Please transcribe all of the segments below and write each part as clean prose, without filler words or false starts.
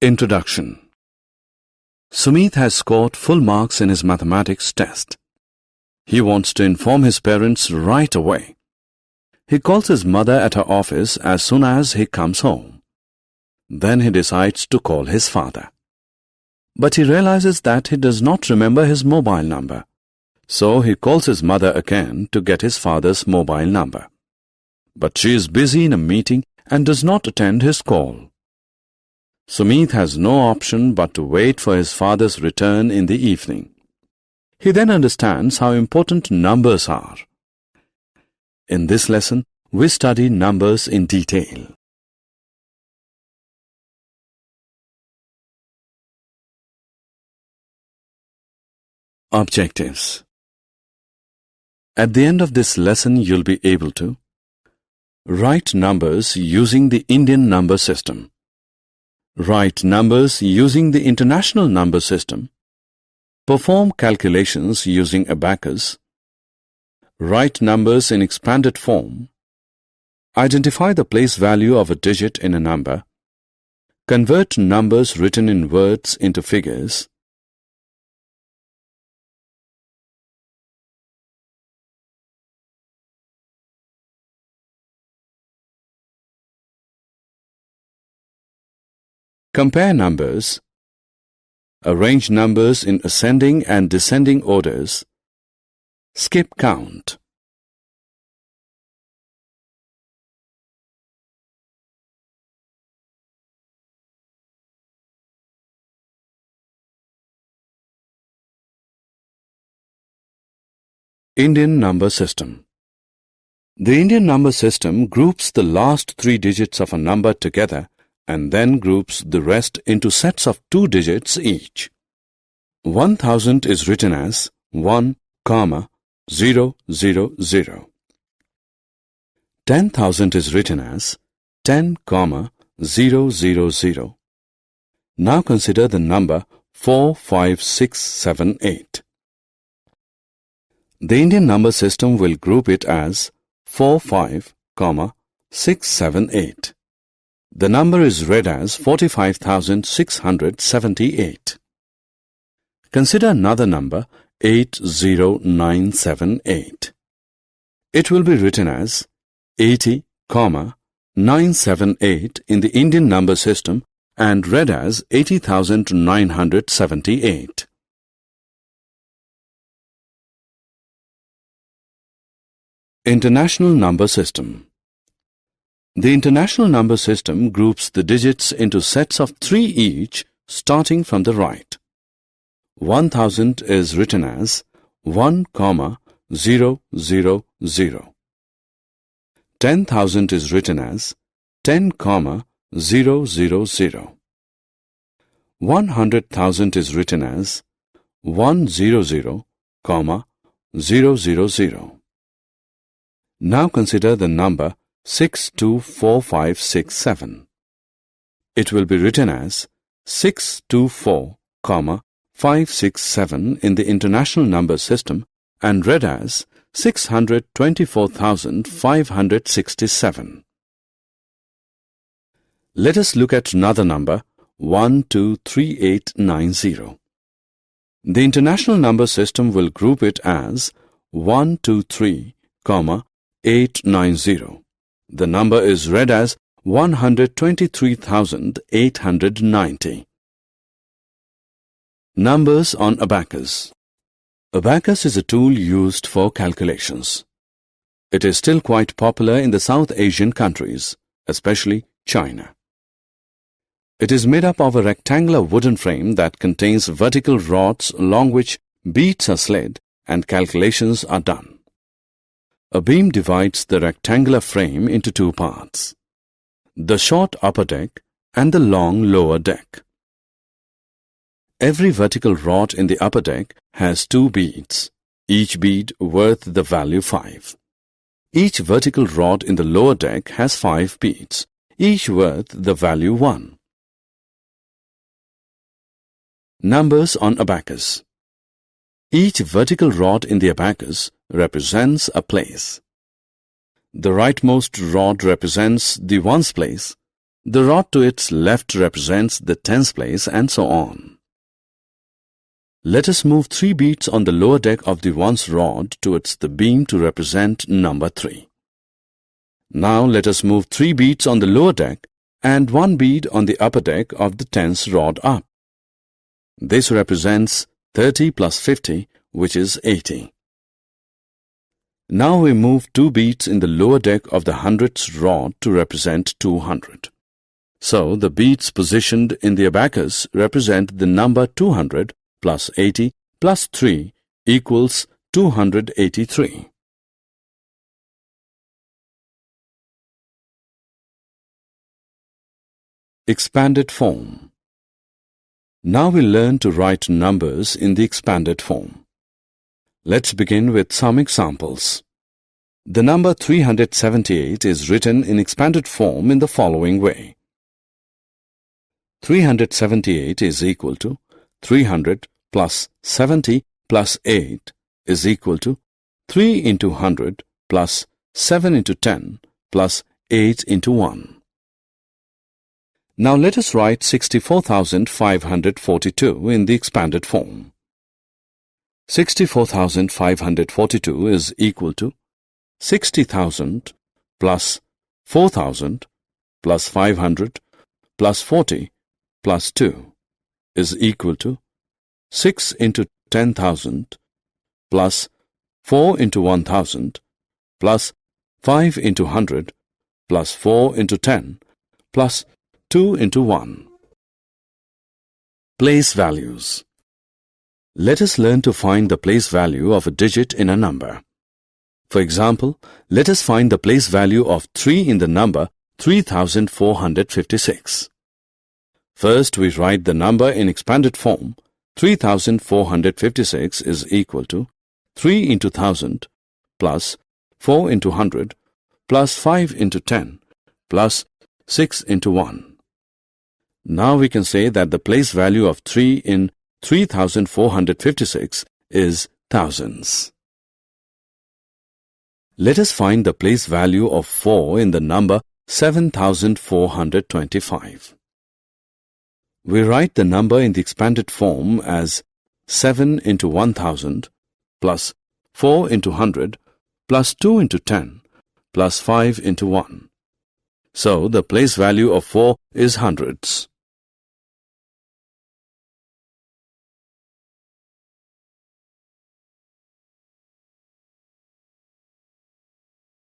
Introduction. Sumit has scored full marks in his mathematics test. He wants to inform his parents right away. He calls his mother at her office as soon as he comes home. Then he decides to call his father. But he realizes that he does not remember his mobile number. So he calls his mother again to get his father's mobile number. But she is busy in a meeting and does not attend his call. Sumit has no option but to wait for his father's return in the evening. He then understands how important numbers are. In this lesson, we study numbers in detail. Objectives. At the end of this lesson, you'll be able to write numbers using the Indian number system. Write numbers using the international number system. Perform calculations using abacus. Write numbers in expanded form. Identify the place value of a digit in a number. Convert numbers written in words into figures. Compare numbers. Arrange numbers in ascending and descending orders. Skip count. Indian number system. The Indian number system groups the last 3 digits of a number together and then groups the rest into sets of 2 digits each. 1000 is written as 1, 0, 0, 0. 10,000 is written as 10, 0, 0, 0. Now consider the number 4, 5, 6, 7, 8. The Indian number system will group it as 4, 5, 6, 7, 8. The number is read as 45,678. Consider another number 80978. It will be written as 80, 978 in the Indian number system and read as 80,978. International number system. The international number system groups the digits into sets of 3 each, starting from the right. 1000 is written as 1, 0, 0, 0. 10,000 is written as 10, 0, 0, 0. 100,000 is written as 100, 000. Now consider the number 624567. It will be written as 624, 567 in the international number system and read as 624,567. Let us look at another number 123890. The international number system will group it as 123, 890. The number is read as 123,890. Numbers on abacus. Abacus is a tool used for calculations. It is still quite popular in the South Asian countries, especially China. It is made up of a rectangular wooden frame that contains vertical rods along which beads are slid and calculations are done. A beam divides the rectangular frame into 2 parts, the short upper deck and the long lower deck. Every vertical rod in the upper deck has 2 beads, each bead worth the value 5. Each vertical rod in the lower deck has 5 beads, each worth the value 1. Numbers on abacus. Each vertical rod in the abacus represents a place. The rightmost rod represents the ones place, The rod to its left represents the tens place and so on. Let us move 3 beads on the lower deck of the ones rod towards the beam to represent number 3. Now let us move 3 beads on the lower deck and 1 bead on the upper deck of the tens rod up. This represents 30 plus 50, which is 80. Now we move 2 beads in the lower deck of the hundredths rod to represent 200. So the beads positioned in the abacus represent the number 200 plus 80 plus 3 equals 283. Expanded form. Now we learn to write numbers in the expanded form. Let's begin with some examples. The number 378 is written in expanded form in the following way. 378 is equal to 300 plus 70 plus 8 is equal to 3 into 100 plus 7 into 10 plus 8 into 1. Now let us write 64,542 in the expanded form. 64,542 is equal to 60,000 plus 4,000 plus 500 plus 40 plus 2 is equal to 6 into 10,000 plus 4 into 1,000 plus 5 into 100 plus 4 into 10 plus 2 into 1. Place values. Let us learn to find the place value of a digit in a number. For example, let us find the place value of 3 in the number 3,456. First, we write the number in expanded form. 3,456 is equal to 3 into 1000 plus 4 into 100 plus 5 into 10 plus 6 into 1. Now we can say that the place value of 3 in 3,456 is thousands. Let us find the place value of 4 in the number 7,425. We write the number in the expanded form as 7 into 1,000 plus 4 into 100 plus 2 into 10 plus 5 into 1. So the place value of 4 is hundreds.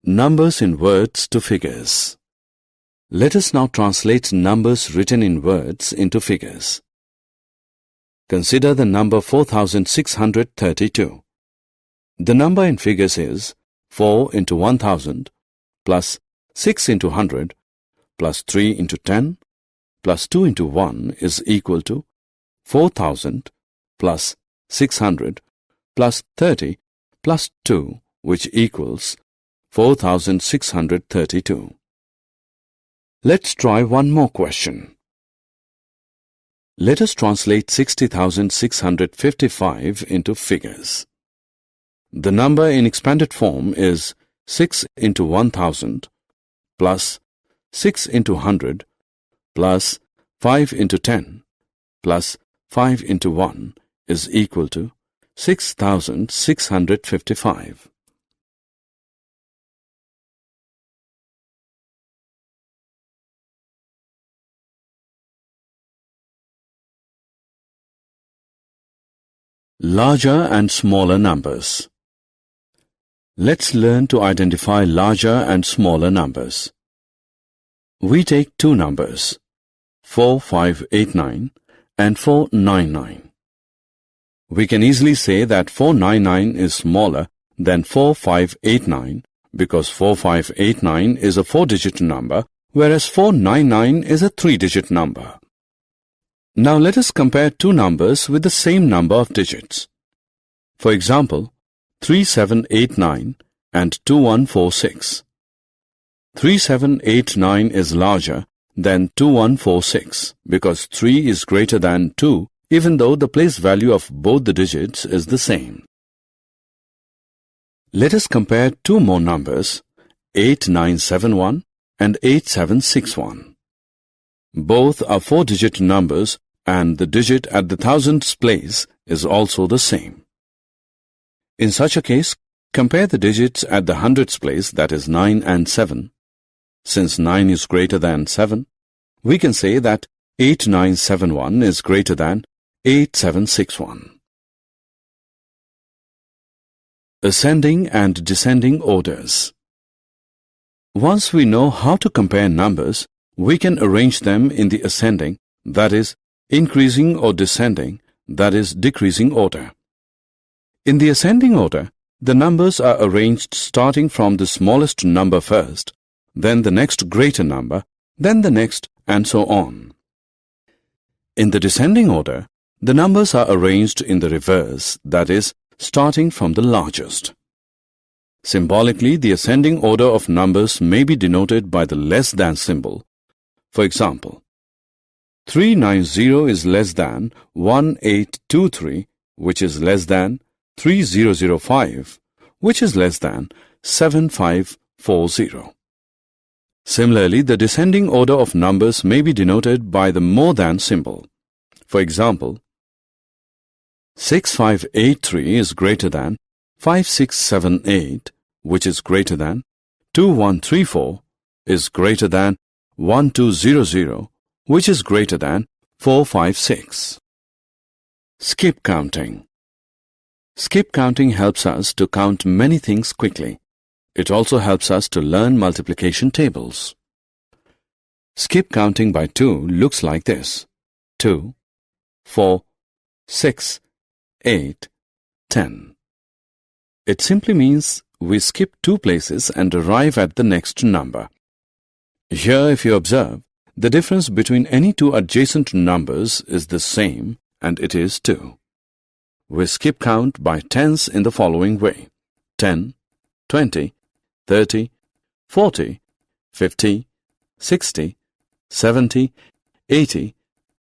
Numbers in words to figures. Let us now translate numbers written in words into figures. Consider the number 4,632. The number in figures is 4 into 1,000 plus 6 into 100 plus 3 into 10 plus 2 into 1 is equal to 4,000 plus 600 plus 30 plus 2, which equals 4,632. Let's try one more question. Let us translate 60,655 into figures. The number in expanded form is 6 into 1,000 plus 6 into 100 plus 5 into 10 plus 5 into 1 is equal to 6,655. Larger and smaller numbers. Let's learn to identify larger and smaller numbers. We take two numbers, 4589 and 499. We can easily say that 499 is smaller than 4589 because 4589 is a 4-digit number, whereas 499 is a 3-digit number. Now let us compare two numbers with the same number of digits. For example, 3789 and 2146. 3789 is larger than 2146 because 3 is greater than 2, even though the place value of both the digits is the same. Let us compare two more numbers, 8971 and 8761. Both are 4-digit numbers and the digit at the thousandths place is also the same. In such a case, compare the digits at the hundredths place, that is 9 and 7. Since 9 is greater than 7, we can say that 8971 is greater than 8761. Ascending and descending orders. Once we know how to compare numbers, we can arrange them in the ascending, that is, increasing, or descending, that is, decreasing order. In the ascending order, the numbers are arranged starting from the smallest number first, then the next greater number, then the next, and so on. In the descending order, the numbers are arranged in the reverse, that is, starting from the largest. Symbolically, the ascending order of numbers may be denoted by the less than symbol. For example, 390 is less than 1823, which is less than 3005, which is less than 7540. Similarly, the descending order of numbers may be denoted by the more than symbol. For example, 6583 is greater than 5678, which is greater than 2134, is greater than 1200, which is greater than 456. Skip counting. Skip counting helps us to count many things quickly. It also helps us to learn multiplication tables. Skip counting by 2 looks like this: 2, 4, 6, 8, 10. It simply means we skip 2 places and arrive at the next number. Here, if you observe, the difference between any 2 adjacent numbers is the same, and it is 2. We skip count by tens in the following way: 10, 20, 30, 40, 50, 60, 70, 80,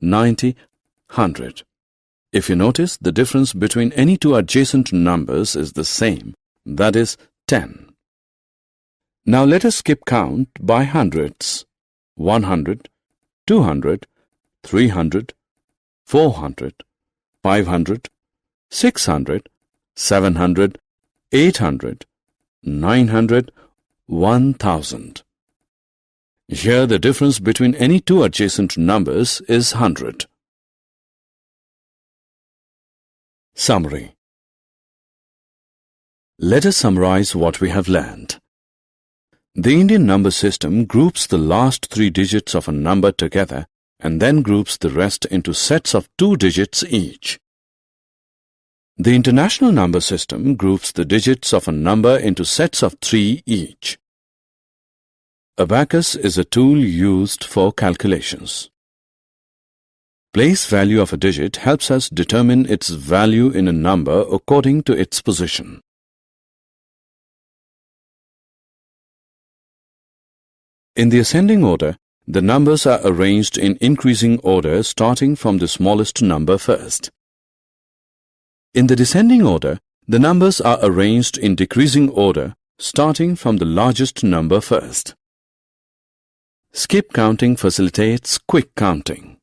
90, 100. If you notice, the difference between any 2 adjacent numbers is the same, that is 10. Now let us skip count by hundreds: 100, 200, 300, 400, 500, 600, 700, 800, 900, 1000. Here the difference between any 2 adjacent numbers is 100. Summary. Let us summarize what we have learned. The Indian number system groups the last 3 digits of a number together and then groups the rest into sets of 2 digits each. The International number system groups the digits of a number into sets of 3 each. Abacus is a tool used for calculations. Place value of a digit helps us determine its value in a number according to its position. In the ascending order, the numbers are arranged in increasing order starting from the smallest number first. In the descending order, the numbers are arranged in decreasing order starting from the largest number first. Skip counting facilitates quick counting.